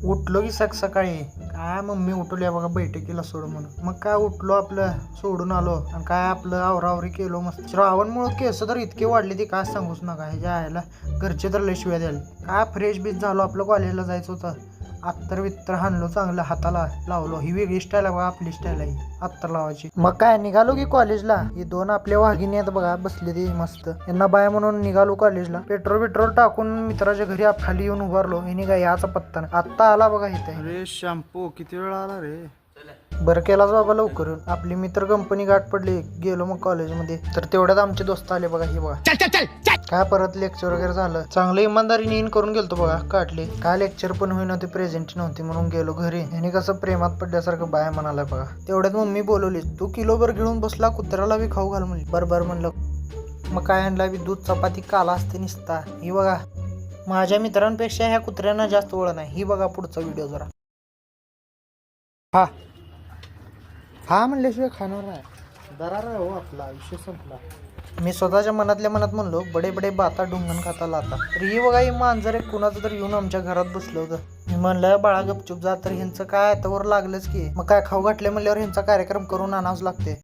उठलो की सकाळी काय मम्मी उठवली बघा बैठकीला सोड म्हणून. मग काय उठलो आपलं सोडून आलो आणि काय आपलं आवरावरी केलो. मस्त श्रावणमुळे केस तर इतके वाढले ते काय सांगूच नका. ह्याच्या आयला घरचे तर लय शिव्या द्यायला. काय फ्रेश बीच झालो आपलं कॉलेजला जायचं होतं. अत्तर बित्तर हाणलो चांगलं हाताला लावलो. ही वेगळी स्टाईल आहे बघा आपली स्टाईल आहे अत्तर लावायची. मग काय निघालो की कॉलेजला. ही दोन आपल्या वाघिणी आहेत बघा बसले ती मस्त. यांना बाय म्हणून निघालो कॉलेजला. पेट्रोल टाकून मित्राच्या घरी खाली येऊन उभारलो. हे काय याचा पत्ता नाही. आत्ता आला बघा इथे. अरे शॅम्पू किती वेळ आला रे. बरं केलाच बाबा लवकर. आपली मित्र कंपनी गाठ पडली. गेलो मग कॉलेजमध्ये तर तेवढ्यात आमचे दोस्त आले बघा. हे बघा काय परत लेक्चर वगैरे झालं. चांगलं इमानदारीने इन करून गेलतो बघा. काढले काय लेक्चर पण होई नव्हते प्रेझेंट नव्हती म्हणून गेलो घरी. आणि कसं प्रेमात पडल्यासारखं बाय म्हणाला बघा. तेवढ्यात मम्मी बोलवली तू किलोभर घेऊन बसला कुत्र्याला बी खाऊ घाल म्हणली. बरं म्हणलं. मग काय आणला बी दूध चपाती काला असते निसता. ही बघा माझ्या मित्रांपेक्षा ह्या कुत्र्यांना जास्त ओळख नाही. ही बघा पुढचा व्हिडिओ जरा. हा म्हणल्याशिवाय खाणार नाही. दरार हो आपला आयुष्य संपला. मी स्वतःच्या मनातल्या मनात म्हणलो बडे बडे बाता ढुंगण खाता लाता. तर ही बघा ही मांजर एक कुणाचं तर येऊन आमच्या घरात बसलं होतं. मी म्हणलं बाळा गपचूप जा. तर ह्यांचं काय त्यावर लागलंच की. मग काय खाऊ घातले म्हणल्यावर ह्यांचा कार्यक्रम करून आणावंच लागते.